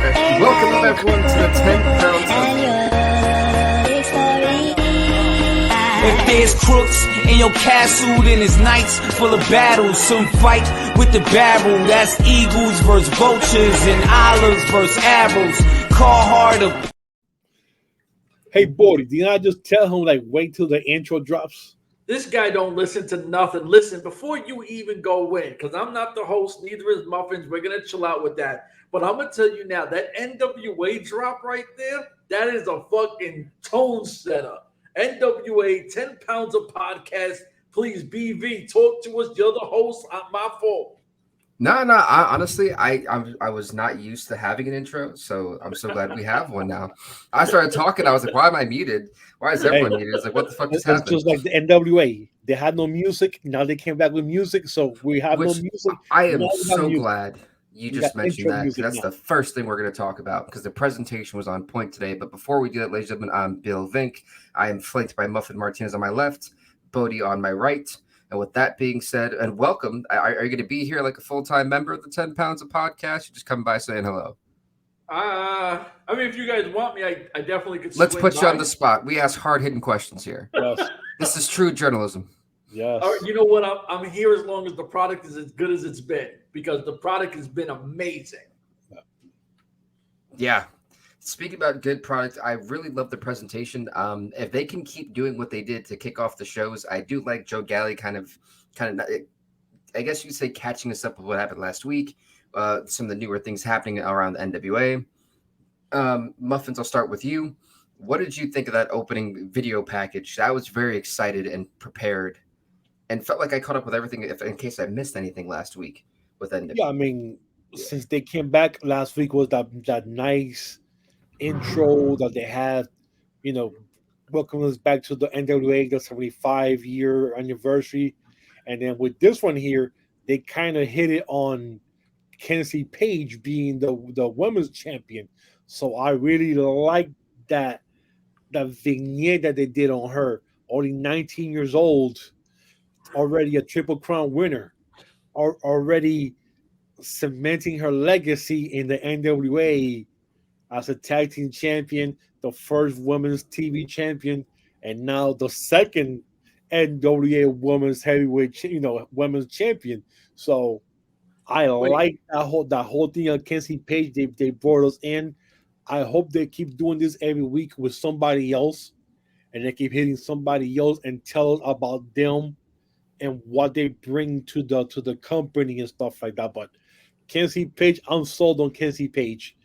Welcome everyone to the 10 pounds If there's crooks in your castle, then it's nights full of battles. Some fight with the barrel. That's eagles versus vultures and olives versus arrows. Call harder. Hey, Bodie, did I just tell him, like, wait till the intro drops? This guy don't listen to nothing. Listen, before you even go in, because I'm not the host, neither is Muffins. We're going to chill out with that. But I'm going to tell you now, that NWA drop right there, that is a fucking tone setter. NWA, 10 pounds of podcast. Please, BV, talk to us. You're the host. My fault. No. Honestly, I was not used to having an intro, so I'm so glad we have one now. I started talking. I was like, why am I muted? Why is everyone muted? It's like, what the fuck just happened? It's just like the NWA. They had no music. Now they came back with music, so we have no music. I am so glad you just mentioned that. That's the first thing we're going to talk about because the presentation was on point today. But before we do that, ladies and gentlemen, I'm Bill Vink. I am flanked by Muffin Martinez on my left, Bodie on my right. And with that being said, and welcome, are you going to be here like a full-time member of the 10 Pounds of Podcast? You just come by saying hello. I mean, if you guys want me, I definitely could. Let's put you on the spot. We ask hard-hitting questions here. Yes. This is true journalism. Yes. All right, you know what? I'm here as long as the product is as good as it's been because the product has been amazing. Yeah. Speaking about good product, I really love the presentation. If they can keep doing what they did to kick off the shows, I do like Joe Galley kind of, I guess you could say catching us up with what happened last week. Some of the newer things happening around the NWA. Muffins, I'll start with you. What did you think of that opening video package? I was very excited and prepared and felt like I caught up with everything in case I missed anything last week with NWA. Yeah, I mean, since they came back last week was that nice intro that they had, welcome us back to the NWA, the 75-year anniversary. And then with this one here, they kind of hit it on Kenzie Page being the women's champion. So I really like that vignette that they did on her. Only 19 years old, already a Triple Crown winner, already cementing her legacy in the NWA as a tag team champion, the first women's TV champion, and now the second NWA women's heavyweight, women's champion. So I like that whole thing on Kenzie Page. They brought us in. I hope they keep doing this every week with somebody else, and they keep hitting somebody else and tell us about them and what they bring to the company and stuff like that. But Kenzie Page, I'm sold on Kenzie Page.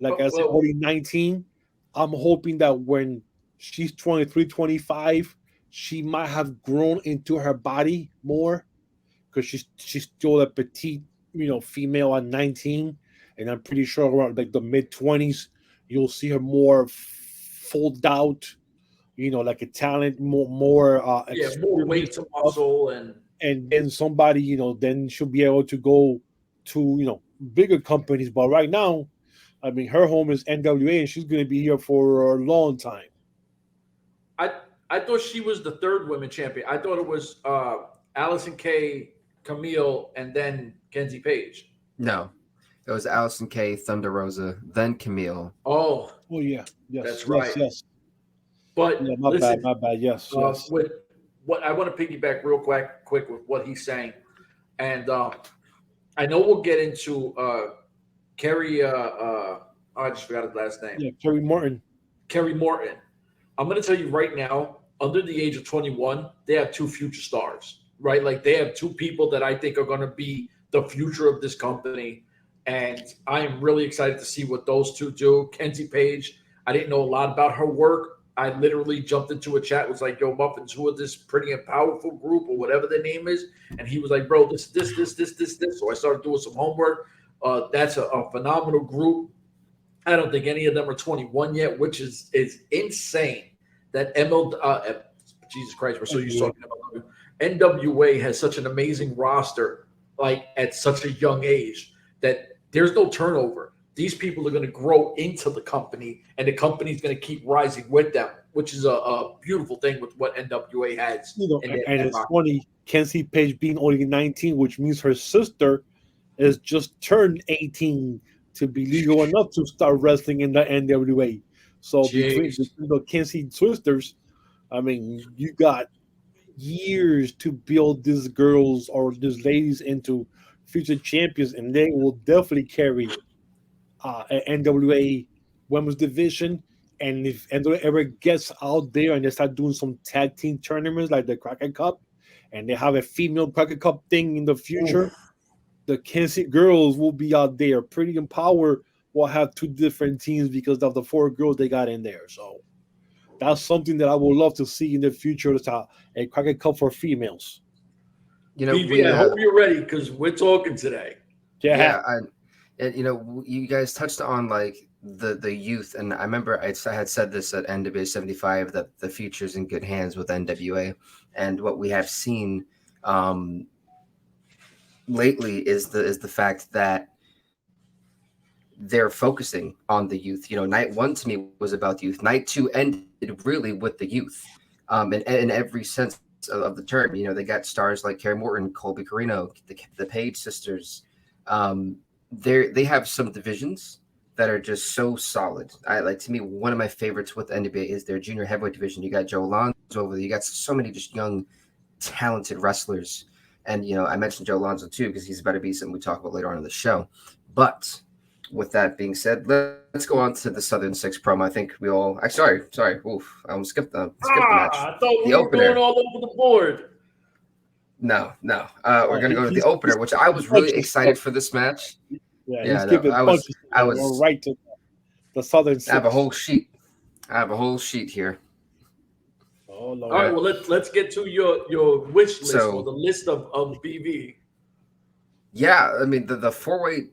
Like I said, only 19. I'm hoping that when she's 23, 25, she might have grown into her body more because she's still a petite, female at 19. And I'm pretty sure around like the mid-20s, you'll see her more fulled out, like a talent, more more weight to muscle and then somebody, then she'll be able to go to, bigger companies. But right now, I mean, her home is NWA, and she's going to be here for a long time. I thought she was the third women champion. I thought it was Allison Kay, Camille, and then Kenzie Page. No, it was Allison Kay, Thunder Rosa, then Camille. Oh yeah, yes, that's right. Yes. But yeah, my bad. Yes. With what I want to piggyback real quick with what he's saying, and I know we'll get into Kerry. I just forgot his last name. Yeah, Kerry Morton. Kerry Morton. I'm going to tell you right now, under the age of 21, they have two future stars, right? Like they have two people that I think are going to be the future of this company. And I am really excited to see what those two do. Kenzie Page, I didn't know a lot about her work. I literally jumped into a chat, was like, yo, Muffins, who are this pretty and powerful group or whatever their name is? And he was like, bro, this. So I started doing some homework. That's a phenomenal group. I don't think any of them are 21 yet, which is insane. That Jesus Christ, we're so used to talking about NWA has such an amazing roster, like at such a young age, that there's no turnover. These people are going to grow into the company, and the company's going to keep rising with them, which is a beautiful thing with what NWA has. And it's funny, Kenzie Page being only 19, which means her sister is just turned 18 to be legal enough to start wrestling in the NWA. So between the Kinsey Twisters, I mean, you got years to build these girls or these ladies into future champions, and they will definitely carry an NWA women's division. And if NWA ever gets out there and they start doing some tag team tournaments like the Crockett Cup, and they have a female Crockett Cup thing in the future, the Kansas girls will be out there. Pretty Empower will have two different teams because of the 4 girls they got in there. So that's something that I would love to see in the future. It's a Crockett Cup for females. You know, I hope you're ready because we're talking today. Yeah. And you know, you guys touched on like the youth, and I remember I had said this at NWA 75 that the future's in good hands with NWA, and what we have seen lately is the fact that they're focusing on the youth. You know, night 1 to me was about youth. Night 2 ended really with the youth, and in every sense of the term. You know, they got stars like Kerry Morton, Colby Carino, the Page sisters. They have some divisions that are just so solid. To me, one of my favorites with NWA is their junior heavyweight division. You got Joe Alonzo over there. You got so many just young, talented wrestlers. And, you know, I mentioned Joe Alonzo too, because he's about to be something we talk about later on in the show. But with that being said, let's go on to the Southern Six promo. I think we all, sorry. Oof, I almost skipped the match. I thought we were going all over the board. No. We're going to go to the opener, which I was really excited for this match. I was right to the Southern Six. I have a whole sheet here. Oh, Lord. All right, well let's get to your wish list or the list of BV. Yeah, I mean the four-way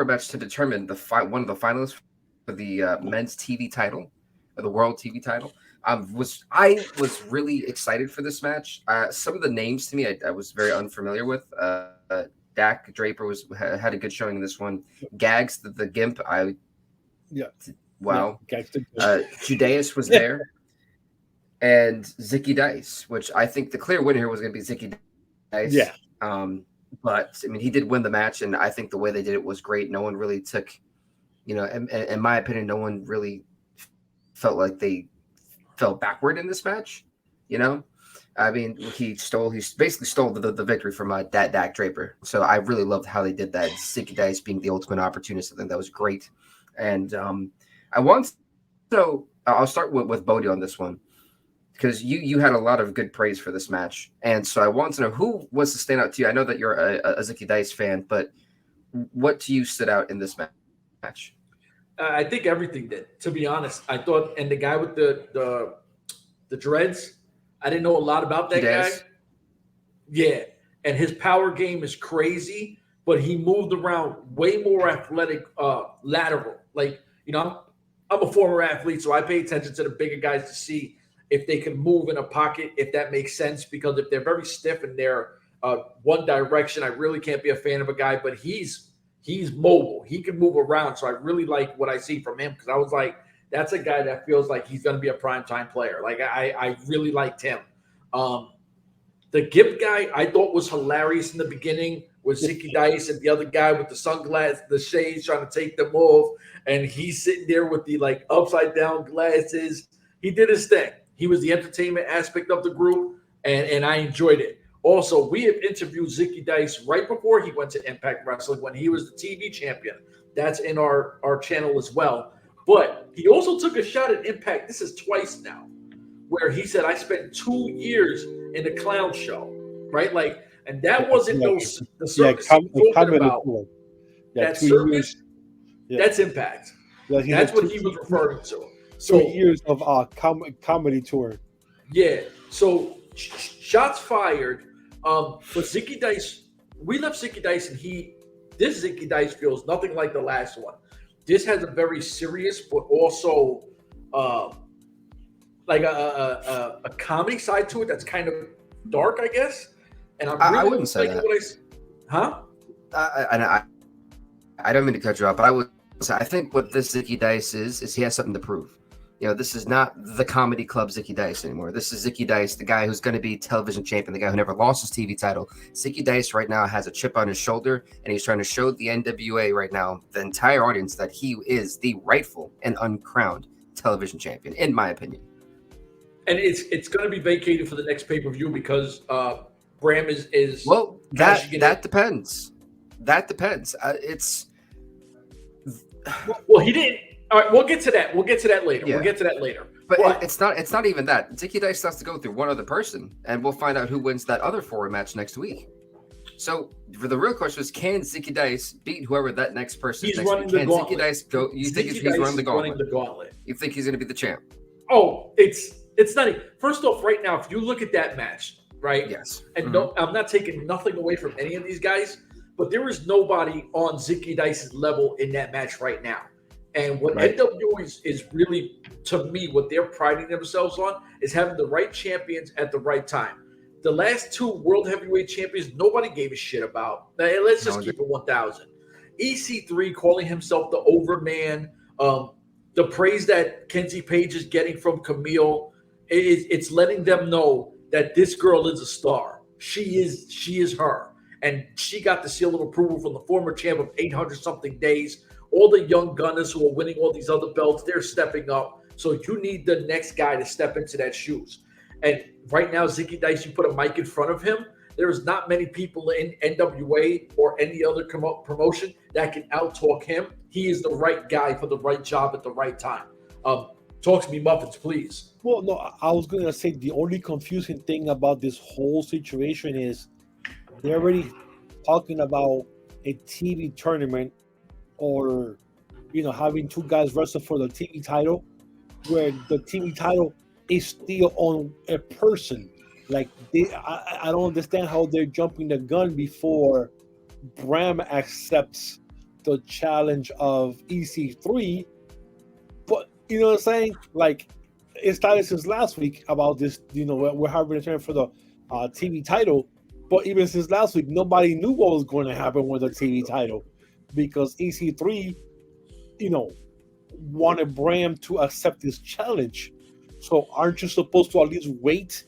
match to determine one of the finalists for the men's TV title, or the world TV title. I was really excited for this match. Some of the names to me I was very unfamiliar with. Dak Draper had a good showing in this one. Gags the Gimp. Wow. Yeah, Judeus was there. And Zicky Dice, which I think the clear winner here was going to be Zicky Dice. Yeah. But I mean, he did win the match, and I think the way they did it was great. No one really took, you know, in my opinion, no one really felt like they fell backward in this match. You know, I mean, he basically stole the victory from Dak Draper. So I really loved how they did that. Zicky Dice being the ultimate opportunist, I think that was great. And I'll start with Bodie on this one, because you had a lot of good praise for this match. And so I want to know who was the standout to you. I know that you're a Zicky Dice fan, but what to you stood out in this match? I think everything did, to be honest. I thought, and the guy with the dreads, I didn't know a lot about that guy. Yeah, and his power game is crazy, but he moved around way more athletic, lateral. Like, you know, I'm a former athlete, so I pay attention to the bigger guys to see if they can move in a pocket, if that makes sense. Because if they're very stiff and they're one direction, I really can't be a fan of a guy. But he's mobile. He can move around. So I really like what I see from him, because I was like, that's a guy that feels like he's going to be a primetime player. Like, I really liked him. The Gimp guy I thought was hilarious in the beginning with Zicky Dice and the other guy with the sunglasses, the shades, trying to take them off. And he's sitting there with the like upside down glasses. He did his thing. He was the entertainment aspect of the group, and I enjoyed it. Also, we have interviewed Zicky Dice right before he went to Impact Wrestling when he was the TV champion. That's in our channel as well. But he also took a shot at Impact. This is twice now, where he said, I spent 2 years in the clown show, right? Like, and that wasn't the circus talking about. That circus, that's Impact. That's what he was referring to. So 2 years of comedy tour. Yeah. So shots fired. For Zicky Dice, we left Zicky Dice, and this Zicky Dice feels nothing like the last one. This has a very serious, but also like a comedy side to it that's kind of dark, I guess. And I wouldn't say that. I don't mean to cut you off, but I think what this Zicky Dice is he has something to prove. This is not the comedy club Zicky Dice anymore. This is Zicky Dice, the guy who's going to be television champion, the guy who never lost his TV title. Zicky Dice right now has a chip on his shoulder, and he's trying to show the NWA right now, the entire audience, that he is the rightful and uncrowned television champion, in my opinion. And it's going to be vacated for the next pay-per-view because Bram is well, that depends. That depends. Well, he didn't. All right, we'll get to that. We'll get to that later. Yeah. We'll get to that later. But it's not even that. Zicky Dice has to go through one other person, and we'll find out who wins that other 4-way match next week. So, for the real question is, can Zicky Dice beat whoever that next person is next week? Can Zicky Dice go? You think he's running the gauntlet? You think he's going to be the champ? Oh, it's not. First off, right now, if you look at that match, right? Yes. And I'm not taking nothing away from any of these guys, but there is nobody on Zicky Dice's level in that match right now. And what NWA is really, to me, what they're priding themselves on is having the right champions at the right time. The last 2 World Heavyweight Champions, nobody gave a shit about. Let's just keep it 1,000. EC3 calling himself the Overman, the praise that Kenzie Page is getting from Camille, it's letting them know that this girl is a star. She is her. And she got the seal of approval from the former champ of 800-something days. All the young gunners who are winning all these other belts, they're stepping up. So you need the next guy to step into that shoes. And right now, Zicky Dice, you put a mic in front of him, there's not many people in NWA or any other promotion that can out-talk him. He is the right guy for the right job at the right time. Talk to me, Muffins, please. Well, no, I was going to say the only confusing thing about this whole situation is they're already talking about a TV tournament or, having 2 guys wrestle for the TV title, where the TV title is still on a person. Like, I don't understand how they're jumping the gun before Bram accepts the challenge of EC3. But, you know what I'm saying? Like, it started since last week about this, we're having a tournament for the TV title. But even since last week, nobody knew what was going to happen with the TV title. Because EC3, wanted Bram to accept this challenge. So aren't you supposed to at least wait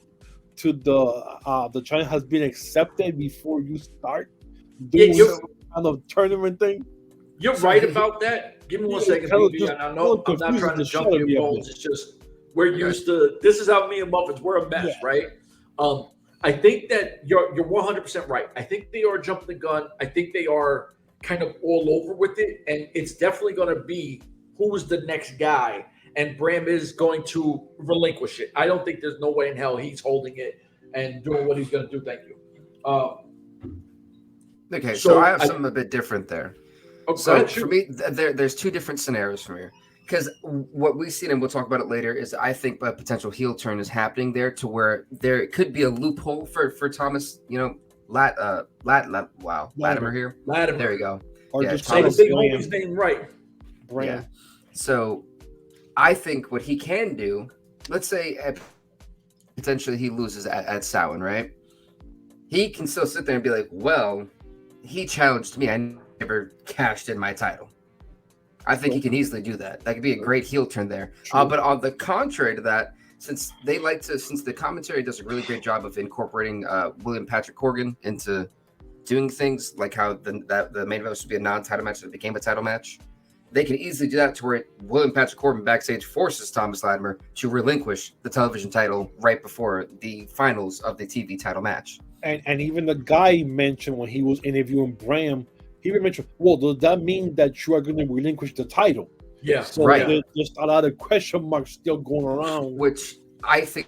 till the challenge has been accepted before you start doing some kind of tournament thing? You're right about that. Give me 1 second, baby. I know I'm not trying to jump your bones. It's just we're used to this is how me and Muffins, we're a mess, right? I think that you're 100% right. I think they are jumping the gun. I think they are kind of all over with it, and it's definitely going to be who is the next guy, and Bram is going to relinquish it. I don't think there's no way in hell he's holding it and doing what he's going to do. Thank you. Okay, so I have something a bit different there. Okay, so for me, there's 2 different scenarios for me. Because what we've seen, and we'll talk about it later, is I think a potential heel turn is happening there to where there could be a loophole for Thomas, Latimer here. Latimer. There you go. Or yeah, just say the big homie's name right. Bram. Yeah. So I think what he can do, let's say potentially he loses at Samhain, right? He can still sit there and be like, well, he challenged me. I never cashed in my title. I think he can easily do that. That could be a great heel turn there. But on the contrary to that, since the commentary does a really great job of incorporating William Patrick Corgan into doing things like how the main event was to be a non-title match that became a title match, they can easily do that to where William Patrick Corbin backstage forces Thomas Latimer to relinquish the television title right before the finals of the TV title match. And even the guy mentioned when he was interviewing Bram, he even mentioned, well, does that mean that you are going to relinquish the title? Yeah, so right. There's just a lot of question marks still going around. Which I think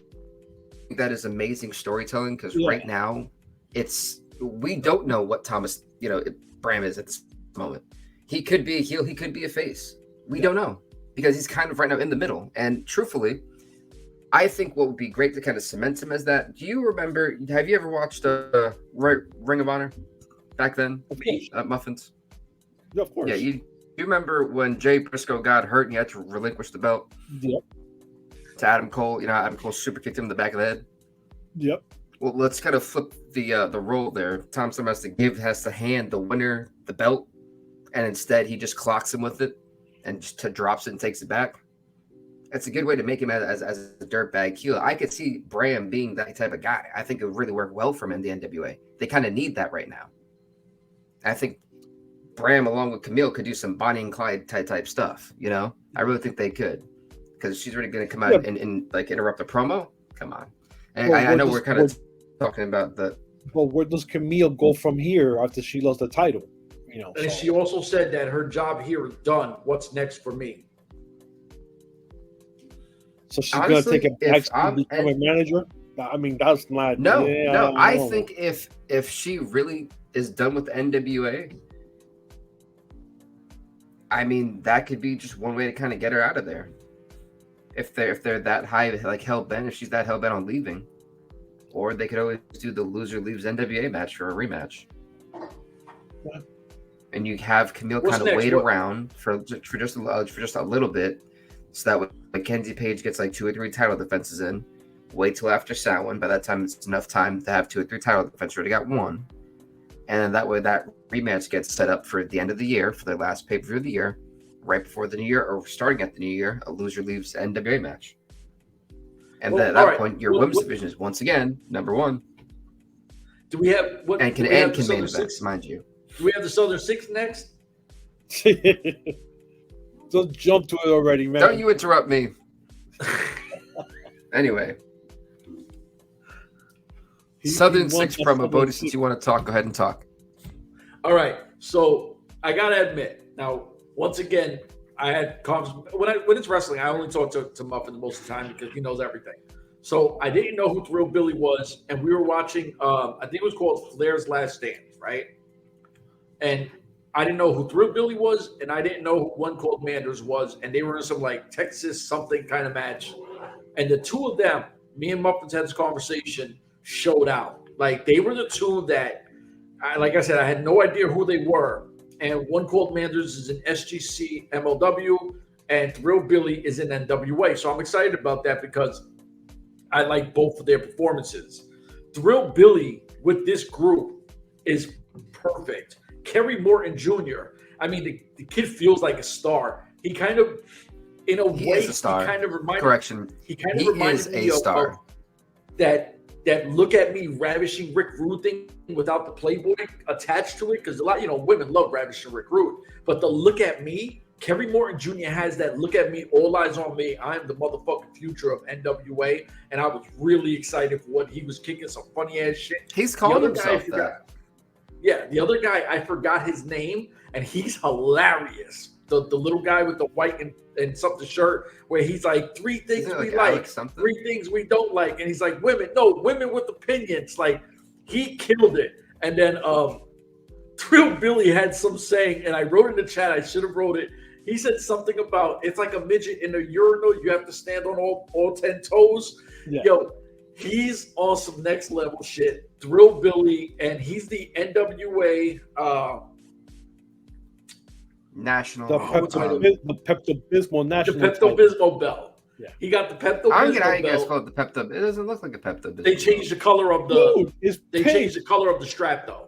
that is amazing storytelling because right now we don't know what Thomas, Bram is at this moment. He could be a heel, he could be a face. We don't know because he's kind of right now in the middle. And truthfully, I think what would be great to kind of cement him as that. Do you remember? Have you ever watched Ring of Honor back then? Muffins. Yeah, of course. Yeah, you remember when Jay Briscoe got hurt and he had to relinquish the belt? Yep. To Adam Cole. Adam Cole super kicked him in the back of the head. Yep. Well, let's kind of flip the role there. Tom Summer has to hand the winner the belt, and instead he just clocks him with it and just drops it and takes it back. That's a good way to make him as a dirtbag heel. I could see Bram being that type of guy. I think it would really work well for him in the NWA. They kind of need that right now. I think Bram, along with Camille, could do some Bonnie and Clyde type stuff. You know, I really think they could, because she's really going to come out and like interrupt the promo. Come on, and I know we're kind of talking about the. Well, where does Camille go from here after she lost the title? You know, and she also said that her job here is done. What's next for me? So she's going to take it back to become a manager? I mean, that's not... No. I think if she really is done with the NWA, I mean, that could be just one way to kind of get her out of there. If they're that high, like hell-bent, if she's that hell-bent on leaving. Or they could always do the loser leaves NWA match for a rematch. Yeah. And you have Camille kind of wait around for just a little bit, so that when Mackenzie Page gets like 2 or 3 title defenses in, wait till after Samhain. By that time, it's enough time to have 2 or 3 title defenses. Already got 1, and then that way that rematch gets set up for the end of the year for their last pay-per-view of the year, right before the new year or starting at the new year. A loser leaves NWA match, and then at that point, your women's division is once again number 1. Do we have what? And can main event, mind you. Do we have the Southern Six next? Don't jump to it already, man. Don't you interrupt me. Anyway. Southern Six promo, Bodie, since you want to talk, go ahead and talk. All right. So I got to admit, now, once again, I had when it's wrestling, I only talk to Muffin most of the time because he knows everything. So I didn't know who Thrill Billy was, and we were watching, I think it was called Flair's Last Stand, right? And I didn't know who Thrill Billy was, and I didn't know who One Cold Manders was, and they were in some like Texas something kind of match. And the two of them, me and Muffins had this conversation, showed out. Like they were the two that, like I said, I had no idea who they were. And One Cold Manders is in SGC MLW, and Thrill Billy is in NWA. So I'm excited about that because I like both of their performances. Thrill Billy with this group is perfect. Kerry Morton Jr. I mean, the kid feels like a star. He kind of, in a way, is a star. He kind of reminded me of that look at me ravishing Rick Rude thing without the Playboy attached to it, because a lot, women love ravishing Rick Rude, but the look at me, Kerry Morton Jr. has that look at me, all eyes on me. I'm the motherfucking future of NWA, and I was really excited for what he was kicking, some funny ass shit. He's calling himself that. Yeah, the other guy, I forgot his name, and he's hilarious. The little guy with the white and something shirt, where he's like, 3 things we like, 3 things we don't like. And he's like, women with opinions. Like, he killed it. And then Thrill Billy had some saying, and I wrote in the chat, I should have wrote it. He said something about, it's like a midget in a urinal. You have to stand on all 10 toes. Yeah. Yo, he's on some next level shit. Thrill Billy, and he's the NWA national. The Pepto-Bismol national. The Pepto-Bismol belt. Yeah. He got the Pepto-Bismol belt. I don't get how you guys call it the Pepto. It doesn't look like a Pepto-Bismol. They changed the color of changed the color of the strap though.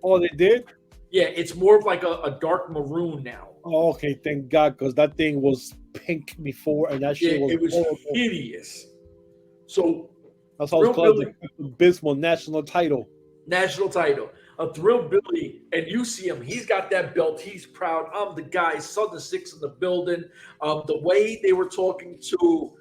Oh, they did? Yeah, it's more of like a dark maroon now. Oh, okay, thank God, because that thing was pink before, and that shit was horrible. Hideous. So that's how it's called, the Bismol national title. National title. A Thrill Billy, and you see him. He's got that belt. He's proud. I'm the guy. Southern Six in the building. The way they were talking to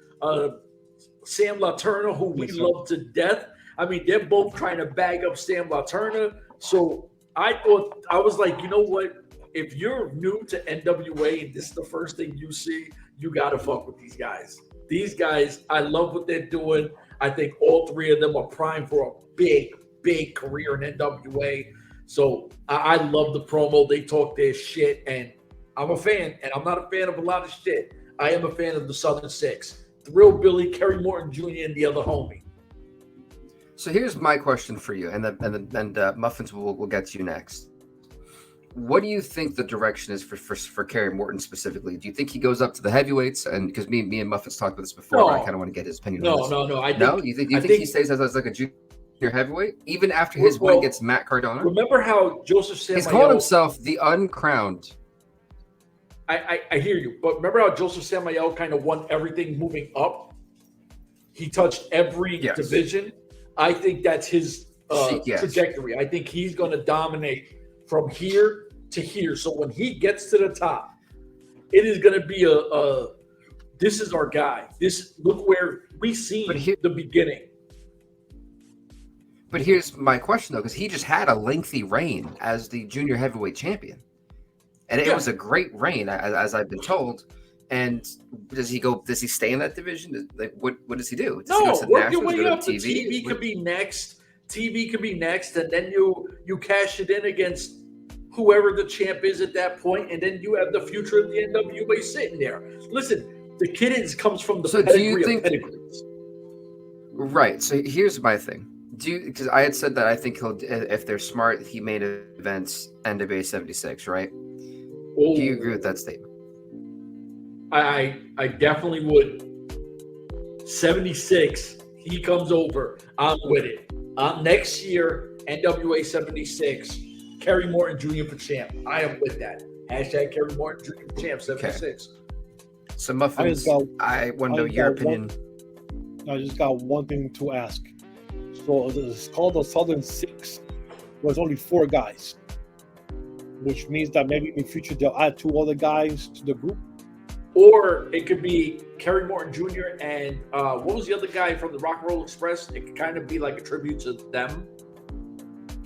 Sam Leterna, who we love to death. I mean, they're both trying to bag up Sam Leterna. So I was like, you know what? If you're new to NWA and this is the first thing you see, you got to fuck with these guys. These guys, I love what they're doing. I think all 3 of them are primed for a big career in NWA. So I love the promo. They talk their shit, and I'm a fan. And I'm not a fan of a lot of shit. I am a fan of the Southern Six. Thrill Billy, Kerry Morton Jr., and the other homie. So here's my question for you, and Muffins will get to you next. What do you think the direction is for Kerry Morton specifically? Do you think he goes up to the heavyweights? And because me and Muffins talked about this before, but I kind of want to get his opinion. No. You think he stays as like a junior heavyweight even after his win against Matt Cardona? Remember how Josef Samael, he's calling himself the Uncrowned. I hear you, but remember how Joseph Samael kind of won everything moving up? He touched every division. I think that's his trajectory. I think he's going to dominate from here to here. So when he gets to the top, it is going to be this is our guy. Look where we see the beginning. But here's my question though, because he just had a lengthy reign as the junior heavyweight champion. And it was a great reign, as I've been told. And does he stay in that division? Like, what does he do? Does he go to work your Nationals, way up. TV? TV could be next. TV could be next, and then you cash it in against whoever the champ is at that point, and then you have the future of the NWA sitting there. Listen, the kid comes from the pedigree of pedigrees. Right. So here's my thing. Because I had said that I think he'll, if they're smart, he made events NWA 76, right? Oh, do you agree with that statement? I definitely would. 76, he comes over. I'm with it. Next year, NWA 76, Kerry Morton Jr. for champ. I am with that. Hashtag Kerry Morton Jr. for champ 76. Okay. So Muffins, I want to know your opinion. I just got one thing to ask. So it's called the Southern Six. There's only 4 guys, which means that maybe in the future they'll add 2 other guys to the group. Or it could be Kerry Morton Jr. and what was the other guy from the Rock and Roll Express? It could kind of be like a tribute to them.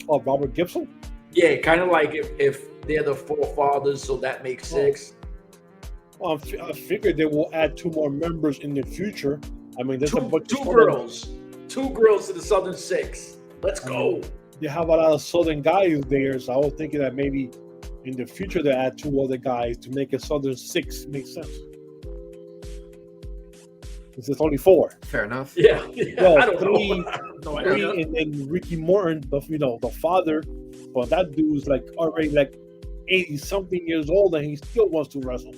Oh, Robert Gibson? Yeah, kind of like if they're the forefathers, so that makes 6. Well, I figured they will add 2 more members in the future. I mean, there's a bunch two girls. 2 girls to the Southern Six. Let's go. They have a lot of Southern guys there, so I was thinking that maybe in the future they add 2 other guys to make a Southern Six make sense. Because it's only 4. Fair enough. Yeah. Well, I don't 3, know. 3 and then Ricky Morton, the father. But that dude's like already like 80-something years old, and he still wants to wrestle.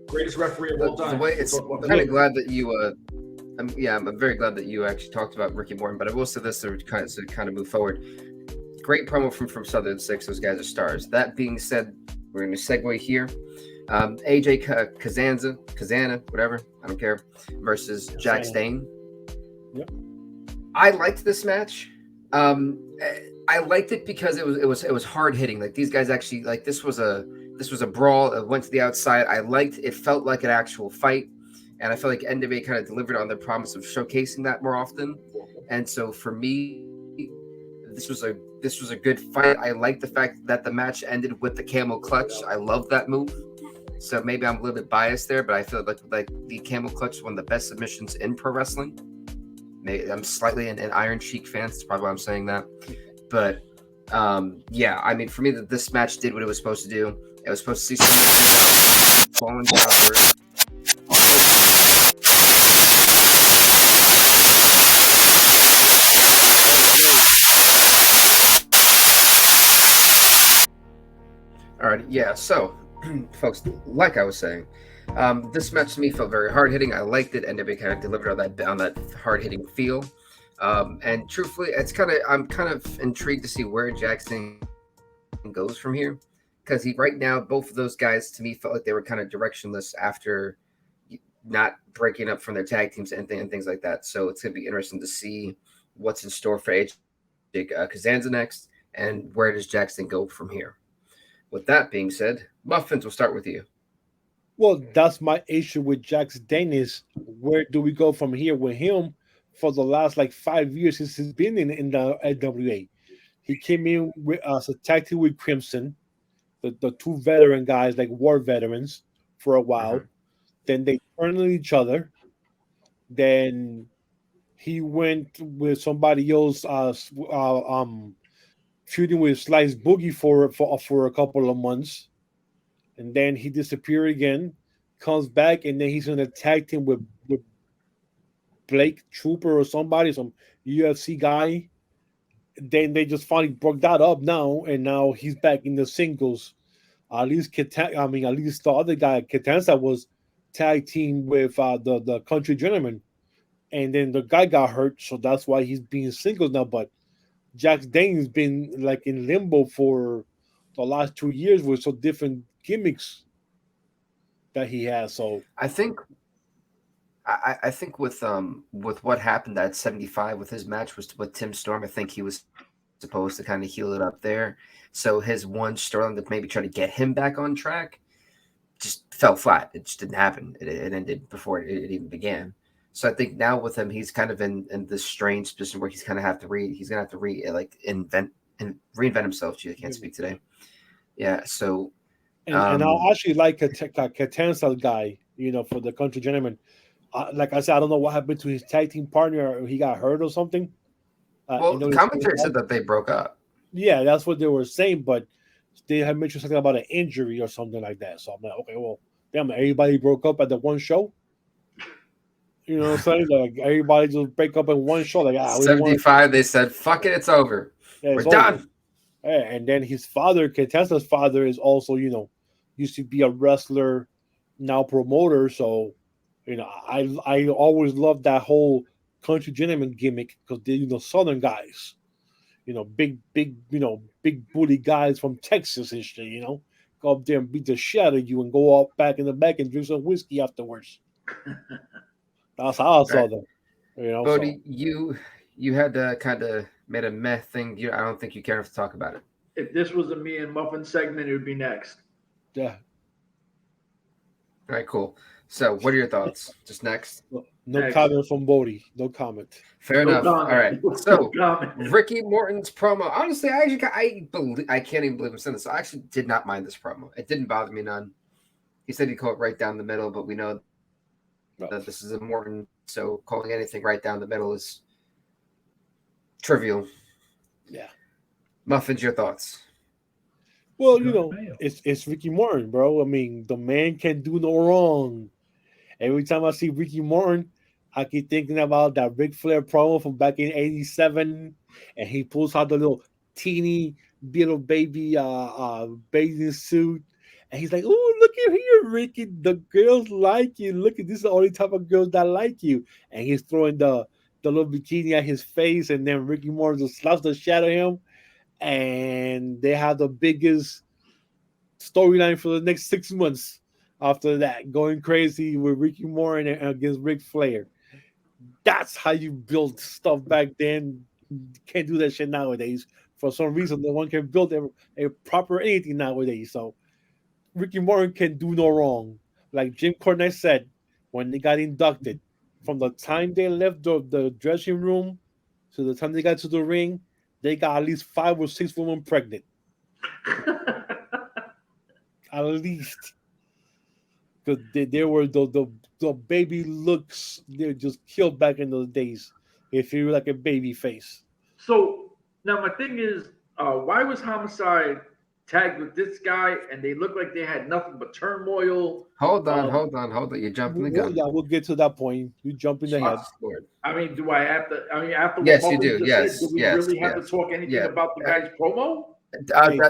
Greatest referee of all time. The way I'm kind of glad that you. I'm very glad that you actually talked about Ricky Morton, but I will say this to kind of move forward. Great promo from Southern Six. Those guys are stars. That being said, we're going to segue here. AJ Kazana, whatever, I don't care, versus Jack Stane. Yep. I liked this match. I liked it because it was hard hitting. Like these guys actually this was a brawl. It went to the outside. I liked it. Felt like an actual fight. And I feel like NWA kind of delivered on their promise of showcasing that more often. And so for me, this was a good fight. I like the fact that the match ended with the camel clutch. I love that move. So maybe I'm a little bit biased there, but I feel like the camel clutch is one of the best submissions in pro wrestling. Maybe I'm slightly an Iron Sheik fan. That's probably why I'm saying that. But I mean, for me, this match did what it was supposed to do. It was supposed to see someone falling downward. All right, yeah. So, folks, like I was saying, this match to me felt very hard hitting. I liked it, and NWA kind of delivered on that hard hitting feel. And truthfully, I'm kind of intrigued to see where Jackson goes from here, because right now both of those guys to me felt like they were kind of directionless after not breaking up from their tag teams and things like that. So it's gonna be interesting to see what's in store for AJ Kazanza next, and where does Jackson go from here. With that being said, Muffins, we'll start with you. Well, that's my issue with Jack Jaynes. Where do we go from here with him for the last 5 years since he's been in the NWA? He came in as a tag team with Crimson, the 2 veteran guys, war veterans, for a while. Mm-hmm. Then they turned on each other. Then he went with somebody else, feuding with Slice Boogie for a couple of months, and then he disappeared again, comes back, and then he's in a tag team with Blake Trooper or somebody, some UFC guy. Then they just finally broke that up now, and now he's back in the singles. At least the other guy, Catanza, was tag team with the Country Gentleman, and then the guy got hurt, so that's why he's being singles now. But Jack Dane's been in limbo for the last 2 years with some different gimmicks that he has. So I think with what happened at 75 with his match with Tim Storm, I think he was supposed to kind of heal it up there. So his one storyline that maybe try to get him back on track just fell flat. It just didn't happen. It ended before it even began. So I think now with him, he's kind of in this strange position where he's gonna have to reinvent himself. Gee, I can't speak today. Yeah. So and I actually like a Catanza guy, for the country gentleman. Like I said, I don't know what happened to his tag team partner. He got hurt or something. Well, the commentary said that they broke up. Yeah, that's what they were saying, but they had mentioned something about an injury or something like that. So I'm like, okay, well, damn, everybody broke up at the one show. You know what I'm saying? Like everybody just break up in one show. Like 75, they said, "Fuck it, it's over. We're done." Yeah, and then his father, Catanza's father, is also used to be a wrestler, now promoter. So I always loved that whole country gentleman gimmick because they're Southern guys, big booty guys from Texas and shit. Go up there and beat the shit out of you and go out back in the back and drink some whiskey afterwards. That's how I saw them. Bodie, you had kind of made a meh thing. I don't think you care enough to talk about it. If this was a me and Muffin segment, it would be next. Yeah. All right, cool. So, what are your thoughts? Just next. No comment from Bodie. No comment. Fair enough. Comment. All right. So, Ricky Morton's promo. Honestly, I can't even believe I'm saying this. So I actually did not mind this promo. It didn't bother me none. He said he'd call it right down the middle, but we know that this is a Morton, so calling anything right down the middle is trivial. Yeah. Muffins, your thoughts? Well, it's Ricky Morton, bro. I mean, the man can do no wrong. Every time I see Ricky Morton, I keep thinking about that Ric Flair promo from back in '87, and he pulls out the little teeny little baby bathing suit, and he's like, "Oh, look at here, Ricky. The girls like you. Look at this is the only type of girls that like you." And he's throwing the little bikini at his face, and then Ricky Morton just slaps the shit out of him, and they have the biggest storyline for the next 6 months. After that, going crazy with Ricky Morton against Ric Flair. That's how you build stuff back then. You can't do that shit nowadays. For some reason, no one can build a proper anything nowadays. So Ricky Morton can do no wrong. Like Jim Cornette said when they got inducted, from the time they left the dressing room to the time they got to the ring, they got at least 5 or 6 women pregnant. At least. Because they were the baby looks, they're just killed back in those days. If you were like a baby face. So now my thing is, why was Homicide tagged with this guy and they looked like they had nothing but turmoil? Hold on. You're jumping the gun. Yeah, we'll get to that point. You jumping ahead. I mean, do I have to? I mean, after yes, what you do. Yes, said, do we really have to talk anything about the guy's promo?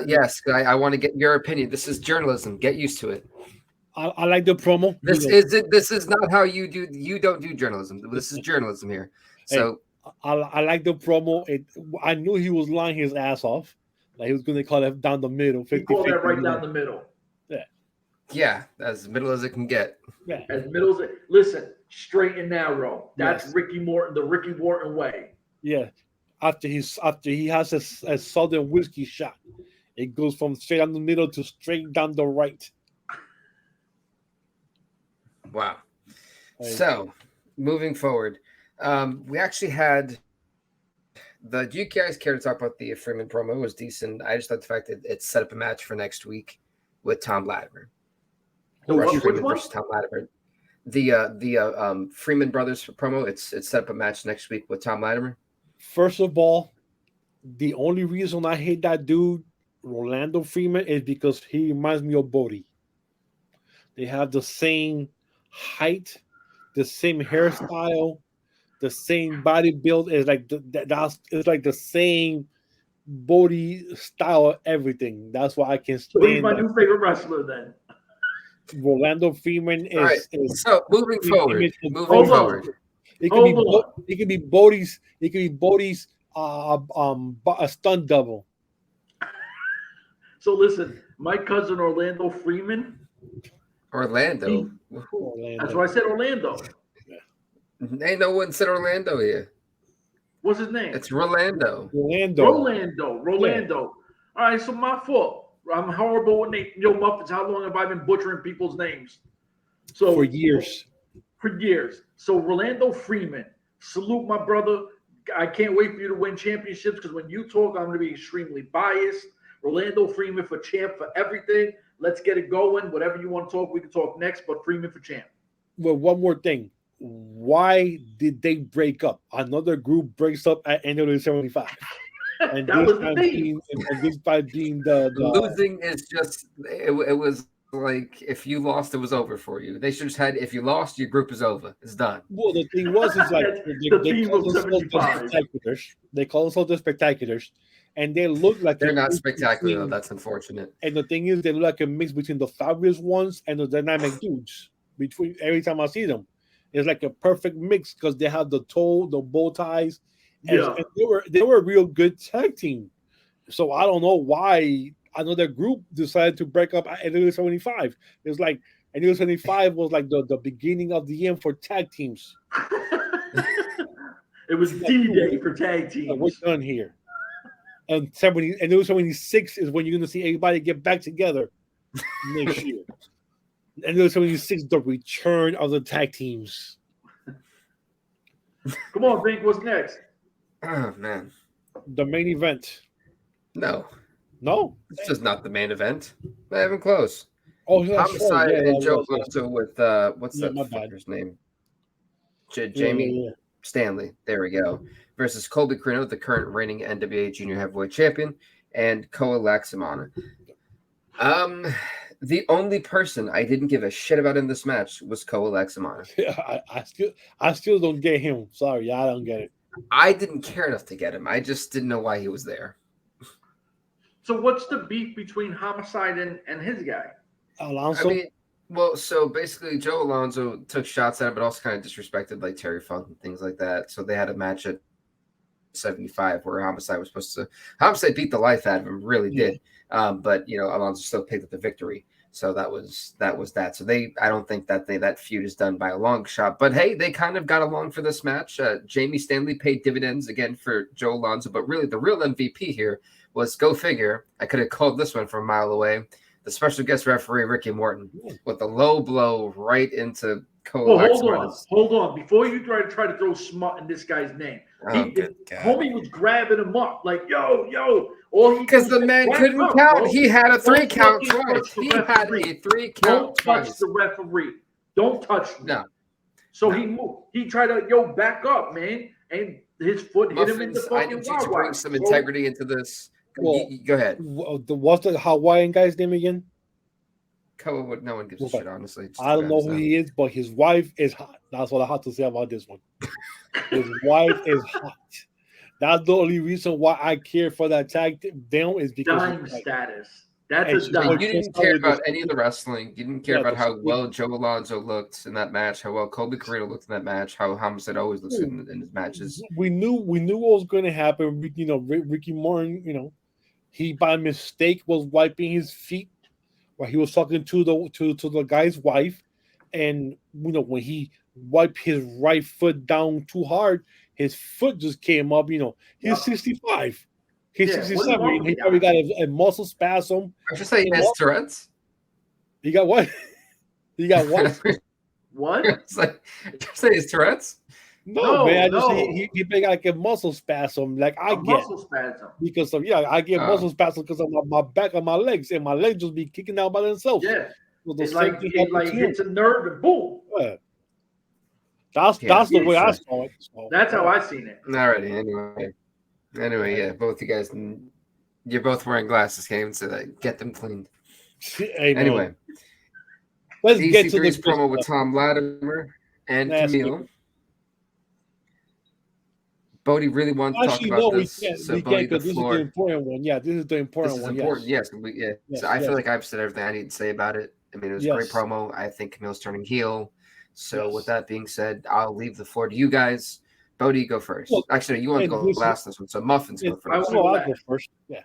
Yes, I want to get your opinion. This is journalism. Get used to it. I like the promo. This is not how you do. You don't do journalism. This is journalism here. So I like the promo. I knew he was lying his ass off. Like he was going to call it down the middle. 50, he called that right down the middle. Yeah, as middle as it can get. Yeah, as middle as it. Listen, straight and narrow. That's Ricky Morton, the Ricky Morton way. Yeah. After he has a southern whiskey shot, it goes from straight down the middle to straight down the right. Wow. So, moving forward, we actually had do you guys care to talk about the Freeman promo? It was decent. I just thought the fact that it set up a match for next week with Tom Latimer. Freeman versus Tom Latimer. The Freeman brothers promo. It's set up a match next week with Tom Latimer. First of all, the only reason I hate that dude, Rolando Freeman, is because he reminds me of Bodie. They have the same height, the same hairstyle, the same body build. It's like it's like the same body style, everything. That's why I can stand. So he's my new favorite wrestler then. Rolando Freeman is. Right. So moving forward. It could be Bodie's. It could be Bodie's a stunt double. So listen, my cousin Orlando Freeman Orlando. That's why I said Orlando. Ain't no one said Orlando here. What's his name? It's Rolando. Rolando. All right, so my fault. I'm horrible with names. Yo, Muffins, how long have I been butchering people's names? So for years. So Rolando Freeman, salute my brother. I can't wait for you to win championships because when you talk, I'm going to be extremely biased. Rolando Freeman for champ for everything. Let's get it going. Whatever you want to talk, we can talk next, but Freeman for champ. Well, one more thing. Why did they break up? Another group breaks up at NWA 75. And that was the thing. This by being the losing is just it was like if you lost, it was over for you. They should just had if you lost, your group is over. It's done. Well, the thing was is like they call themselves the Spectaculars, and they look like they're not spectacular. That's unfortunate. And the thing is, they look like a mix between the Fabulous Ones and the Dynamic Dudes. Between every time I see them, it's like a perfect mix because they have the bow ties. And they were a real good tag team. So I don't know why another group decided to break up at NWA 75. It's like NWA 75 was like the beginning of the end for tag teams. It was D-Day for tag teams. We're done here. And NWA 76 is when you're going to see everybody get back together next year. NWA 76, the return of the tag teams. Come on, Bink, what's next? Oh, man. The main event. No. This is not the main event. Not even close. Oh, yeah, Homicide and Joe Loso with what's that fucker's name? Jamie Stanley. There we go. Versus Colby Corino, the current reigning NWA Junior Heavyweight Champion, and Koa Laxamana. The only person I didn't give a shit about in this match was Koa Laxamana. Yeah, I still don't get him. Sorry, I don't get it. I didn't care enough to get him. I just didn't know why he was there. So what's the beef between Homicide and his guy? Alonso? I mean, well, so basically Joe Alonso took shots at him, but also kind of disrespected like Terry Funk and things like that. So they had a match at 75 where Homicide was supposed to – Homicide beat the life out of him, really did. But, Alonso still picked up the victory. So that was that. So I don't think that feud is done by a long shot. But hey, they kind of got along for this match. Jamie Stanley paid dividends again for Joe Alonso, but really the real MVP here was, go figure, I could have called this one from a mile away, the special guest referee Ricky Morton with a low blow right into Koa. Hold on. Before you try to throw smut in this guy's name, homie was grabbing him up like, yo. Because the man couldn't count. Bro. He had a 3 count twice. He had a 3 count twice. Don't touch the referee. Don't touch me. No. So he moved. He tried to, back up, man. And his foot hit him in the fucking I need you to bring some integrity into this. Well, go ahead. What's the Hawaiian guy's name again? Koa, no one gives a shit, honestly. I don't know who he is, but his wife is hot. That's what I have to say about this one. His wife is hot. That's the only reason why I care for that tag down is because dime status. That's a dime. You didn't care about any of the wrestling. You didn't care about how well Joe Alonso looked in that match, how well Colby Corino looked in that match, how Homicide always looks in his matches. We knew what was going to happen. Ricky Morton, he by mistake was wiping his feet while he was talking to the guy's wife, and when he wiped his right foot down too hard, his foot just came up. He's 65. He's 67. He probably got a muscle spasm. I should say he has Tourette's. He got what? He got what? What? Say his Tourette's? No, man. He got like a muscle spasm. Like I get muscle spasm because of I get muscle spasm because of my back and my legs, and my legs just be kicking out by themselves. Yeah, it's like hits a nerve and boom. Yeah. That's the way I saw it. So, that's how I seen it. Alrighty, anyway, yeah, both you guys, you're both wearing glasses, Kane, so get them cleaned. Hey, anyway, let's get to this promo with Tom Latimer and Camille. Bodie really wants to talk about this. So Bodie, this is the important one. Yeah, this is the important one. Yes. So I feel like I've said everything I need to say about it. I mean, it was a great promo. I think Camille's turning heel. So with that being said, I'll leave the floor to you guys. Bodie, go first. Well, actually, you want to go last this one, so Muffins go first. I'll go first. Yeah,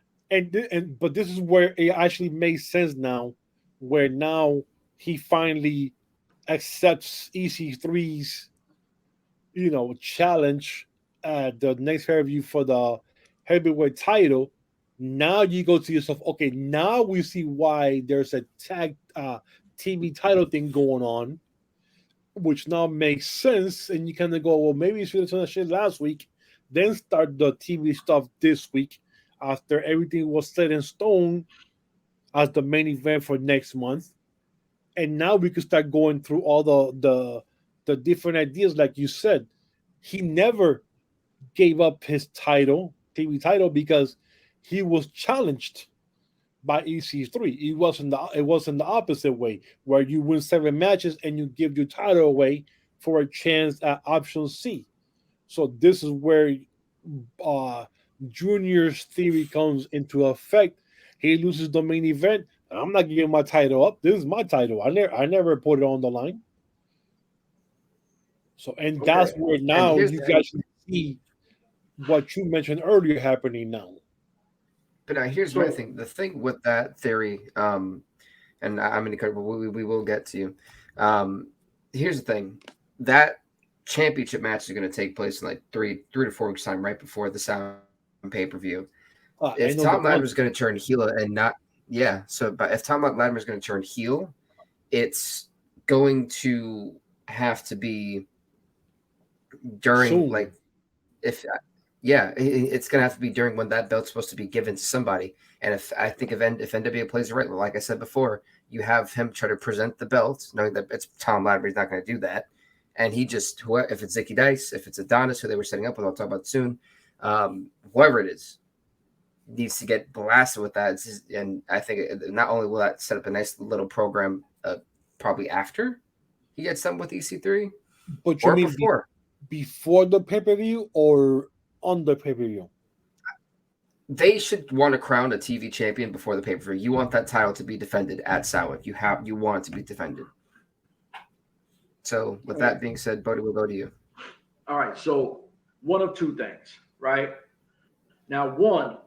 but this is where it actually makes sense now, where now he finally accepts EC3's, challenge at the next pay-per-view for the heavyweight title. Now you go to yourself, okay, now we see why there's a tag TV title thing going on, which now makes sense. And you kind of go, well, maybe you should have done that shit last week, then start the TV stuff this week after everything was set in stone as the main event for next month. And now we could start going through all the different ideas. Like you said, he never gave up his title, TV title, because he was challenged by EC3. It wasn't the opposite way, where you win 7 matches and you give your title away for a chance at option C. So this is where Junior's theory comes into effect. He loses the main event. I'm not giving my title up. This is my title. I never put it on the line. So, and that's where now you guys can see what you mentioned earlier happening now. But here's my thing. The thing with that theory, and I'm going to cut, but we will get to you. Here's the thing. That championship match is going to take place in like 3 to 4 weeks time, right before the Sound pay-per-view. If Tom Latimer's going to turn heel and not, but if Tom Latimer's going to turn heel, it's going to have to be during it's going to have to be during when that belt's supposed to be given to somebody. And if NWA plays it right, well, like I said before, you have him try to present the belt, knowing that it's Tom Latimer, he's not going to do that. And he just, if it's Zicky Dice, if it's Adonis, who they were setting up with, I'll talk about soon, whoever it is, needs to get blasted with that. And I think not only will that set up a nice little program probably after he gets done with EC3, but you mean before the pay-per-view or on the pay-per-view? They should want to crown a TV champion before the pay-per-view. You want that title to be defended at Sawa. You want it to be defended. So with that being said, Bodie, we'll go to you. All right. So one of two things, right? Now, one,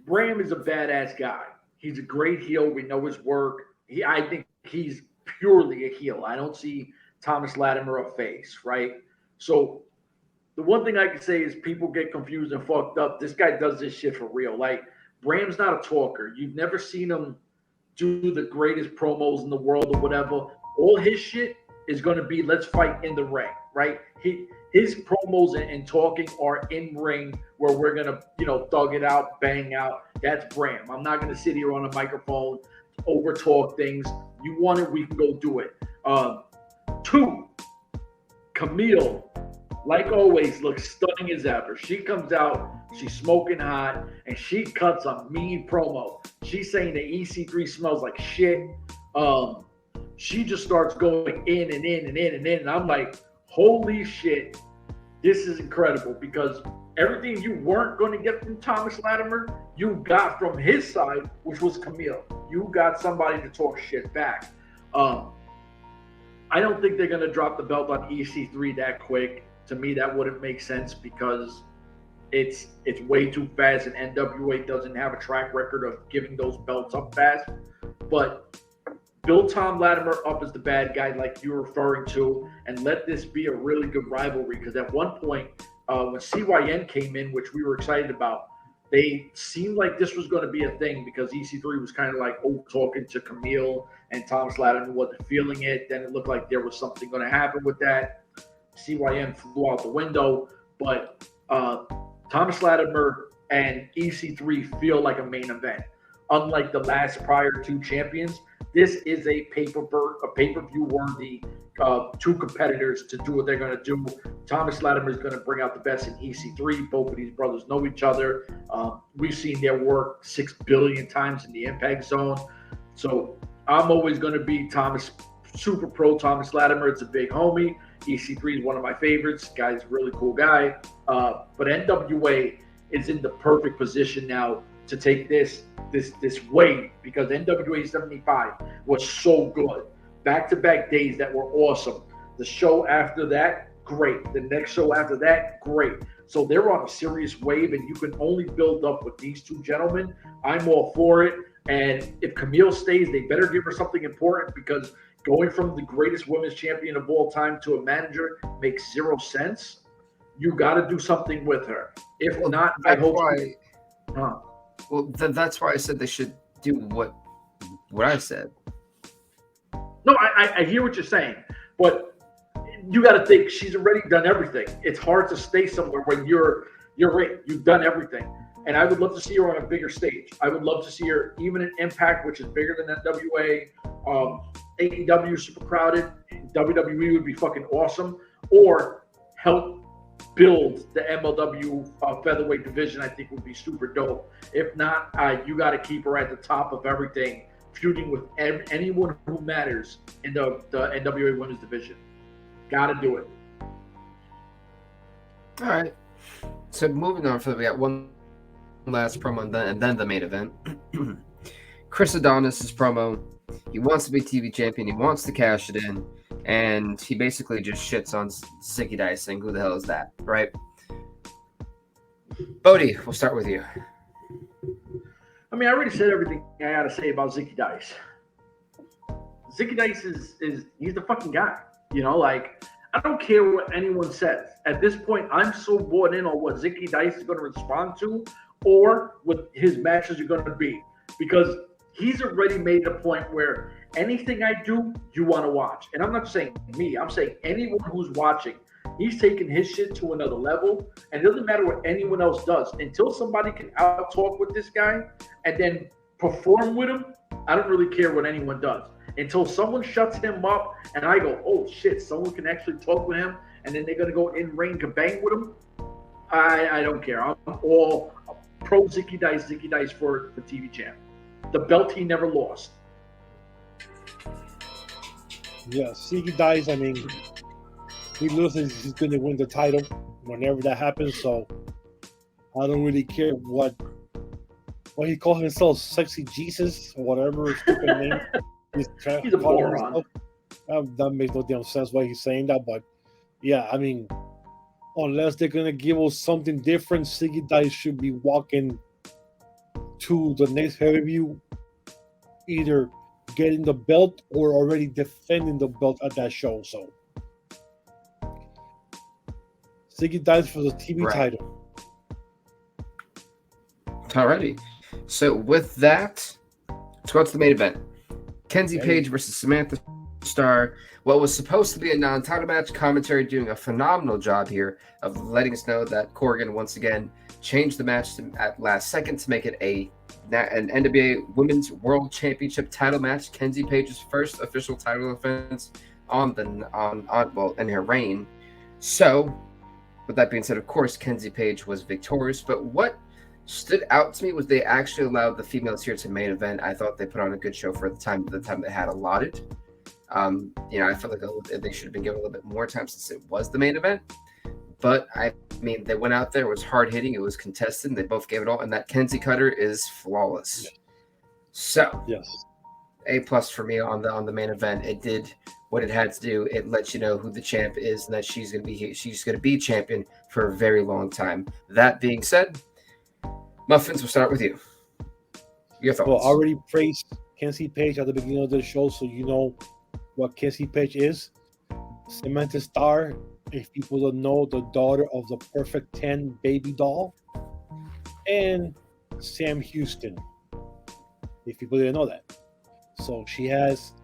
Bram is a badass guy. He's a great heel. We know his work. I think he's purely a heel. I don't see Thomas Latimer a face, right? So the one thing I can say is people get confused and fucked up. This guy does this shit for real. Like, Bram's not a talker. You've never seen him do the greatest promos in the world or whatever. All his shit is going to be, let's fight in the ring, right? His promos and talking are in ring where we're going to, thug it out, bang out. That's Bram. I'm not going to sit here on a microphone, over talk things. You want it, we can go do it. 2, Camille, like always, looks stunning as ever. She comes out, she's smoking hot, and she cuts a mean promo. She's saying that EC3 smells like shit. She just starts going in and in and in and in. And I'm like, holy shit, this is incredible, because everything you weren't going to get from Thomas Latimer, you got from his side, which was Camille. You got somebody to talk shit back. I don't think they're going to drop the belt on EC3 that quick. To me, that wouldn't make sense, because it's way too fast, and NWA doesn't have a track record of giving those belts up fast. But build Tom Latimer up as the bad guy like you're referring to, and let this be a really good rivalry, because at one point when CYN came in, which we were excited about, they seemed like this was going to be a thing, because EC3 was kind of like talking to Camille, and Thomas Latimer wasn't feeling it. Then it looked like there was something going to happen with that. CYN flew out the window, but Thomas Latimer and EC3 feel like a main event. Unlike the last prior 2 champions, this is a pay-per-view worthy 2 competitors to do what they're going to do. Thomas Latimer is going to bring out the best in EC3. Both of these brothers know each other. We've seen their work 6 billion times in the Impact Zone. So I'm always going to be super pro Thomas Latimer. It's a big homie. EC3 is one of my favorites. Guy's a really cool guy. But NWA is in the perfect position now to take this wave, because NWA 75 was so good. Back-to-back days that were awesome. The show after that, great. The next show after that, great. So they're on a serious wave, and you can only build up with these 2 gentlemen. I'm all for it. And if Camille stays, they better give her something important, because going from the greatest women's champion of all time to a manager makes zero sense. You got to do something with her. If not, I hope. That's why I said they should do what I said. No, I hear what you're saying, but you got to think she's already done everything. It's hard to stay somewhere when you're you've done everything. And I would love to see her on a bigger stage. I would love to see her even in Impact, which is bigger than NWA. AEW super crowded. WWE would be fucking awesome. Or help build the MLW featherweight division. I think would be super dope. If not, you got to keep her at the top of everything, feuding with anyone who matters in the NWA women's division. Got to do it. All right. So moving on, we got one last promo and then the main event. Chris Adonis' promo. He wants to be TV champion. He wants to cash it in. And he basically just shits on Zicky Dice, saying, who the hell is that, right? Bodie, we'll start with you. I mean, I already said everything I got to say about Zicky Dice. Zicky Dice is he's the fucking guy. You know, like, I don't care what anyone says. At this point, I'm so bought in on what Zicky Dice is going to respond to or what his matches are going to be. Because he's already made a point where anything I do, you want to watch. And I'm not saying me. I'm saying anyone who's watching. He's taking his shit to another level. And it doesn't matter what anyone else does. Until somebody can out-talk with this guy and then perform with him, I don't really care what anyone does. Until someone shuts him up and I go, oh, shit, someone can actually talk with him, and then they're going to go in ring kabang with him, I don't care. I'm all pro Zicky Dice for TV champ. The belt he never lost. Yeah, Zicky Dice, I mean, he loses, he's going to win the title whenever that happens, so I don't really care what he calls himself, Sexy Jesus, or whatever stupid name. He's a moron. That makes no damn sense why he's saying that, but yeah, I mean, unless they're going to give us something different, Zicky Dice should be walking to the next pay-per-view, either getting the belt or already defending the belt at that show. So Zicky Dice for the TV title. Alrighty. So with that, let's go to the main event. Kenzie Page versus Samantha Starr. What was supposed to be a non-title match, commentary doing a phenomenal job here of letting us know that Corgan once again changed the match at last second to make it an NWA Women's World Championship title match. Kenzie Page's first official title defense in her reign. So, with that being said, of course, Kenzie Page was victorious. But what stood out to me was they actually allowed the females here to main event. I thought they put on a good show for the time they had allotted. I felt like they should have been given a little bit more time since it was the main event. But I mean, they went out there. It was hard hitting. It was contested. They both gave it all, and that Kenzie cutter is flawless. So, yes, A+ for me on the main event. It did what it had to do. It lets you know who the champ is and that she's going to be champion for a very long time. That being said, Muffins, we'll start with you. Your thoughts. Well, I already praised Kenzie Page at the beginning of the show, so you know what Kenzie Page is. Samantha Starr, if people don't know, the daughter of the Perfect 10 baby doll, and Sam Houston, if people didn't know that. So she has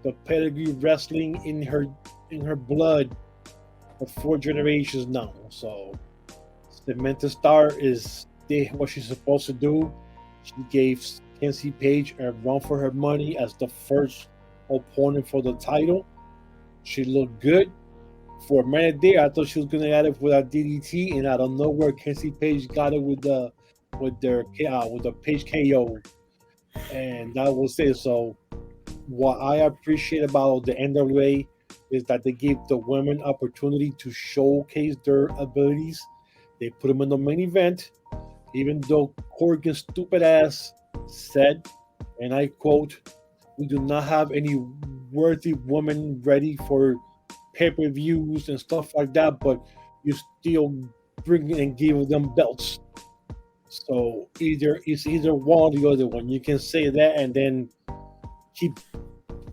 the pedigree wrestling in her blood for 4 generations now. So Samantha Starr did what she's supposed to do. She gave Kenzie Page a run for her money as the first opponent for the title. She looked good. For a minute there, I thought she was gonna get it with a DDT, and I don't know where Kenzie Page got it with the Page KO, and that was it. So, what I appreciate about the NWA is that they give the women opportunity to showcase their abilities. They put them in the main event, even though Corgan's stupid ass said, and I quote, "We do not have any worthy women ready for pay-per-views and stuff like that, but you still bring and give them belts." So it's either one or the other one. You can say that and then keep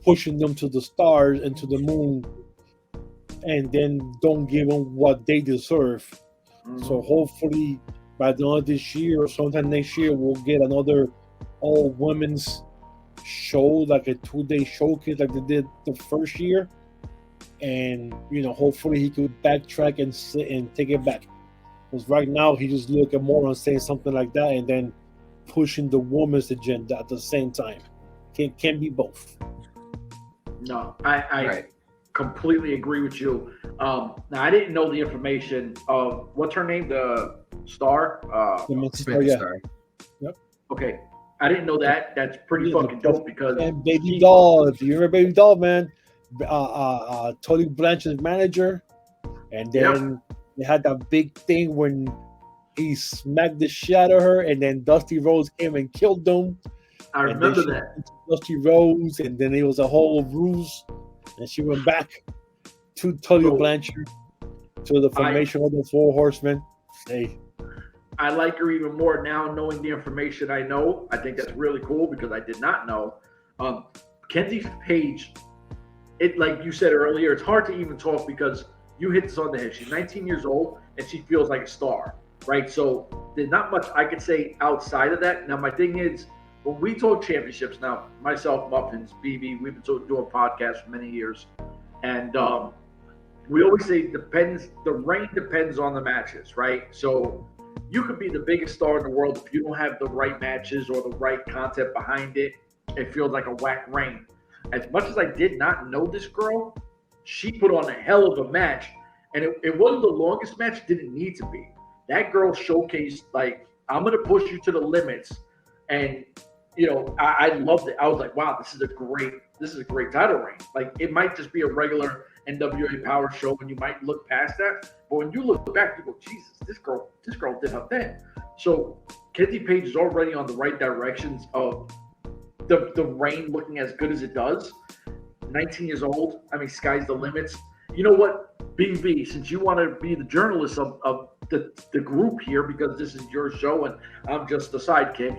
pushing them to the stars and to the moon, and then don't give them what they deserve. So hopefully by the end of this year or sometime next year, we'll get another all women's show, like a 2-day showcase like they did the first year. And hopefully he could backtrack and take it back. Because right now he just looking more on saying something like that and then pushing the women's agenda at the same time. Can't be both. No, I completely agree with you. Now I didn't know the information of what's her name, the star. Star. Yep. Okay, I didn't know that. That's pretty fucking dope because and Baby Doll. If you remember Baby Doll, man, Tully Blanchard's manager, and then they had that big thing when he smacked the shit out of her, and then Dusty Rhodes came and killed them. I remember that. Dusty Rhodes, and then it was a whole ruse, and she went back to Tully Blanchard to the formation of the Four Horsemen. Hey, I like her even more now, knowing the information I know. I think that's really cool because I did not know. Kenzie Page, it like you said earlier, it's hard to even talk because you hit this on the head. She's 19 years old and she feels like a star, right? So there's not much I could say outside of that. Now my thing is, when we talk championships, now myself, Muffins, BB, we've been doing podcasts for many years, and we always say the reign depends on the matches, right? So you could be the biggest star in the world if you don't have the right matches or the right content behind it. It feels like a whack reign. As much as I did not know this girl, she put on a hell of a match, and it wasn't the longest match. Didn't need to be. That girl showcased like, I'm gonna push you to the limits, and I loved it. I was like, wow, this is a great title reign. Like, it might just be a regular NWA Power show, and you might look past that. But when you look back, you go, Jesus, this girl did her thing. So Kenzie Page is already on the right directions of the reign looking as good as it does. 19 years old. I mean, sky's the limits. You know what, BB, since you want to be the journalist of the group here, because this is your show and I'm just the sidekick.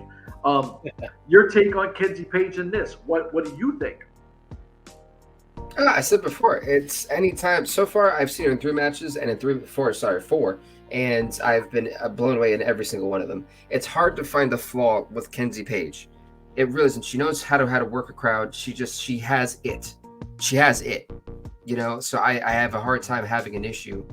Your take on Kenzie Page in this? What do you think? I said before, it's anytime. So far, I've seen her in 3 matches and in 4, and I've been blown away in every single one of them. It's hard to find a flaw with Kenzie Page. It really isn't. She knows how to work a crowd. She has it. She has it. So I have a hard time having an issue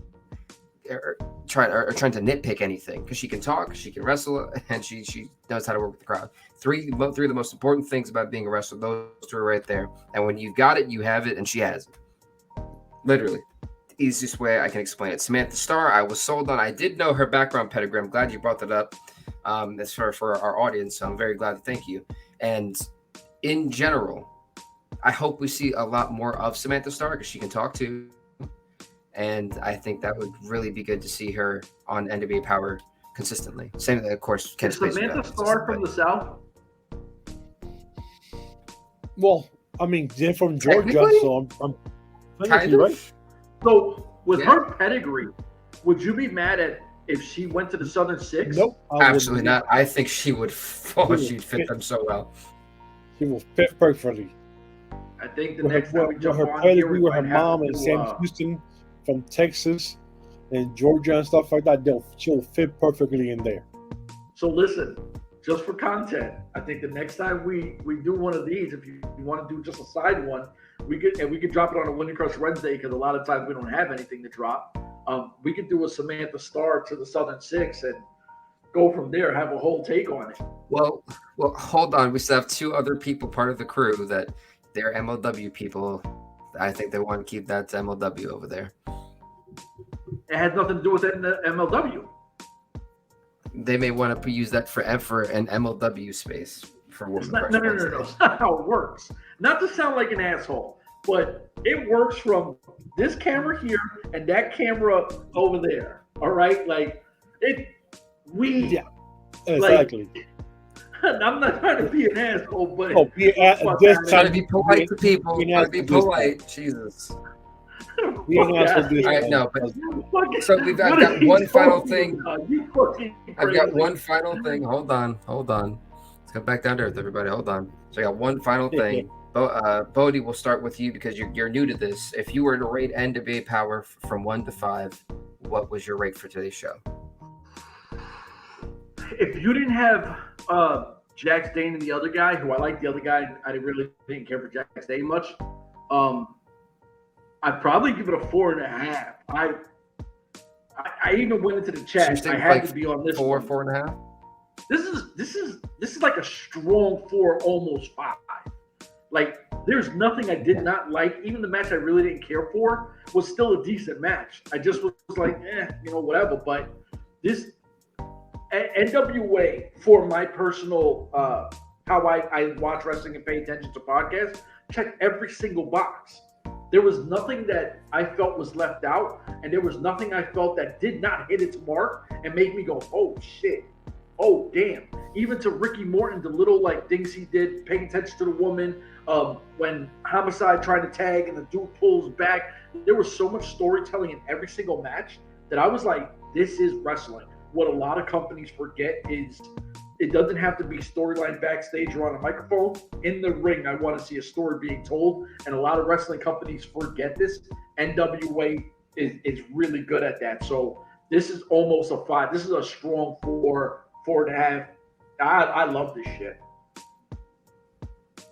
trying to nitpick anything, because she can talk, she can wrestle, and she knows how to work with the crowd. Three of the most important things about being a wrestler, those 2 are right there. And when you've got it, you have it, and she has it. Literally. The easiest way I can explain it. Samantha Starr, I was sold on. I did know her background pedigree. I'm glad you brought that up. That's for our audience, so I'm very glad to thank you. And in general, I hope we see a lot more of Samantha Starr, because she can talk too. And I think that would really be good to see her on NWA Power consistently. Same thing, of course. Is Samantha Starr from the South? Well, I mean, they're from Georgia, so I'm kind of right. So with her pedigree, would you be mad at if she went to the Southern Six? Nope, absolutely not. I think she would. She'd fit them so well. She will fit perfectly. I think the next time we jump her on pedigree here, with her mom and Sam Houston from Texas and Georgia and stuff like that, she'll fit perfectly in there. So listen, just for content, I think the next time we do one of these, if you want to do just a side one, we could drop it on a Winning Crush Wednesday, because a lot of times we don't have anything to drop. We could do a Samantha Starr to the Southern Six and go from there, have a whole take on it. Well, hold on. We still have 2 other people part of the crew that they're MLW people. I think they want to keep that MLW over there. It has nothing to do with MLW. They may want to use that for an MLW space for Women. No. It's not how it works. Not to sound like an asshole, but it works from this camera here and that camera over there. All right, like yeah, exactly. Like, I'm not trying to be an asshole, but trying to be polite to people. Trying to be polite. Jesus. We ain't answered this. All right, no, but Fucking- so I've got one final thing. You fucking I've got crazy. one final thing. Hold on. Let's go back down to earth, everybody. Hold on. So I got one final thing. Bodie, we'll start with you because you're new to this. If you were to rate NWA Power from 1 to 5, what was your rate for today's show? If you didn't have Jack Dane and the other guy, who I like the other guy, I really didn't care for Jack Dane much. I'd probably give it a 4.5. I even went into the chat. So I had to be on this 4, one. 4.5. This is like a strong 4, almost 5. Like, there's nothing I did not like. Even the match I really didn't care for was still a decent match. I just was like, whatever. But this NWA, for my personal how I watch wrestling and pay attention to podcasts, check every single box. There was nothing that I felt was left out, and there was nothing I felt that did not hit its mark and make me go, oh shit, oh damn. Even to Ricky Morton, the little like things he did, paying attention to the woman, when Homicide tried to tag and the dude pulls back. There was so much storytelling in every single match that I was like, this is wrestling. What a lot of companies forget is it doesn't have to be storyline backstage or on a microphone. In the ring, I want to see a story being told. And a lot of wrestling companies forget this. NWA is really good at that. So this is almost a 5. This is a strong 4, 4.5. I love this shit.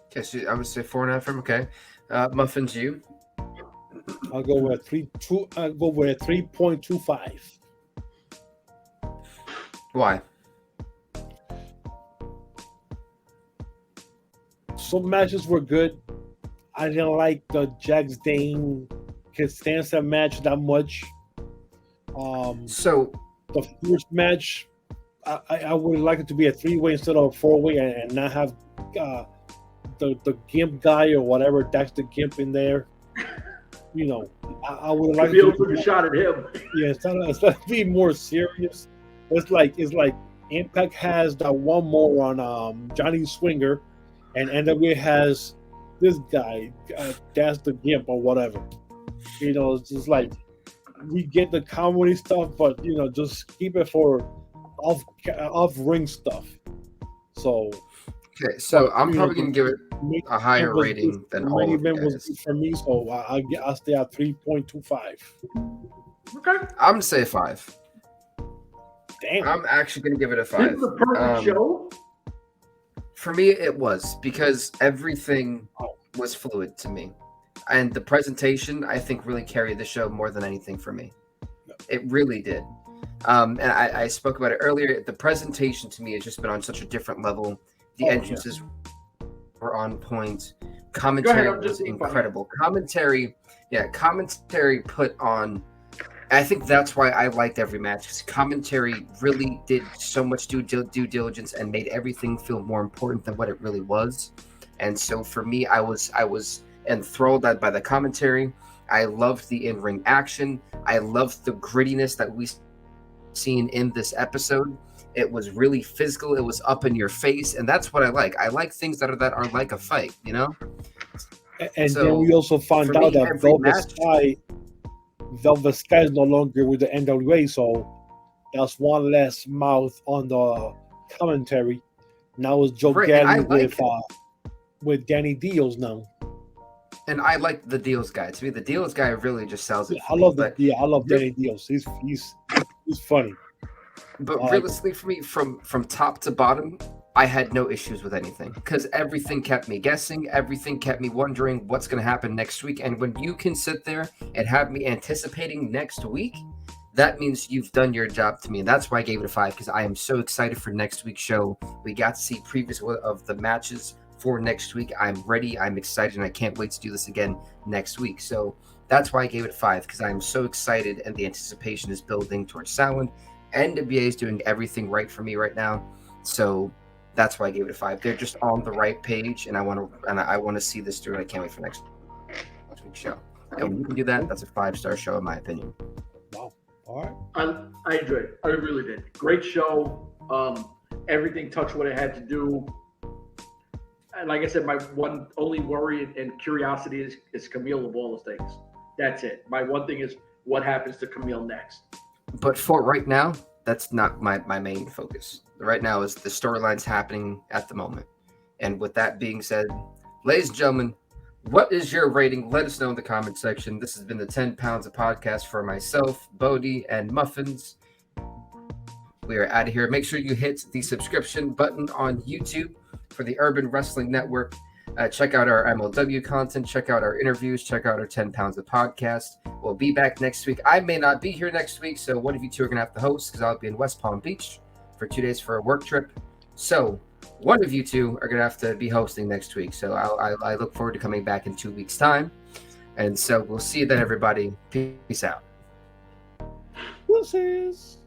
Okay, so I would say 4.5 from okay. Muffins, you? I'll go with 3.25. Why? Some matches were good. I didn't like the Jax Dane Costanza match that much. So The first match, I would like it to be a 3-way instead of a 4-way, and not have the Gimp guy or whatever. That's the Gimp in there. I would like To be able to to put a shot at him. Yeah, it's not being more serious. It's like Impact has that one more on Johnny Swinger, and NWA has this guy, that's the Gimp or whatever. It's just like we get the comedy stuff, but just keep it for off ring stuff. So okay, so I'm probably gonna give it a higher rating than all of you was guys. good for me, so I'll stay at 3.25. Okay. I'm gonna say 5. Damn. I'm actually gonna give it a 5. This is the perfect show. For me, it was because everything was fluid to me. And the presentation, I think, really carried the show more than anything for me. It really did. And I spoke about it earlier. The presentation to me has just been on such a different level. The entrances were on point. Commentary was incredible. Commentary put on. I think that's why I liked every match, because commentary really did so much due diligence and made everything feel more important than what it really was. And so for me, I was enthralled by the commentary. I loved the in-ring action. I loved the grittiness that we seen in this episode. It was really physical. It was up in your face, and that's what I like. I like things that are like a fight, And So, then we also found out that Velvet Sky is no longer with the NWA, so that's one less mouth on the commentary. Now it's Joe Galli with Danny Diaz now. And I like the Deals guy. To me, the Deals guy really just sells it. I love Danny Diaz. He's funny. But realistically, for me, from top to bottom, I had no issues with anything, because everything kept me guessing. Everything kept me wondering what's going to happen next week. And when you can sit there and have me anticipating next week, that means you've done your job to me. And that's why I gave it a 5, because I am so excited for next week's show. We got to see previews of the matches for next week. I'm ready. I'm excited, and I can't wait to do this again next week. So that's why I gave it a 5, because I'm so excited, and the anticipation is building towards Sound. NWA is doing everything right for me right now. So that's why I gave it a 5. They're just on the right page, and I want to see this through. And I can't wait for next week's show. And when you can do that, that's a 5-star show in my opinion. Wow. All right. I enjoyed it. I really did. Great show. Everything touched what it had to do. And like I said, my only worry and curiosity is Camille of all the things. That's it. My one thing is what happens to Camille next. But for right now, that's not my main focus. Right now is the storylines happening at the moment. And with that being said, ladies and gentlemen, what is your rating? Let us know in the comment section. This has been the 10 Pounds of Podcast for myself, Bodie, and Muffins. We are out of here. Make sure you hit the subscription button on YouTube for the Urban Wrestling Network. Check out our MLW content. Check out our interviews. Check out our 10 Pounds of Podcast. We'll be back next week. I may not be here next week, so one of you two are going to have to host because I'll be in West Palm Beach for 2 days for a work trip. So one of you two are going to have to be hosting next week. So I look forward to coming back in 2 weeks' time. And so we'll see you then, everybody. Peace out. Deuces.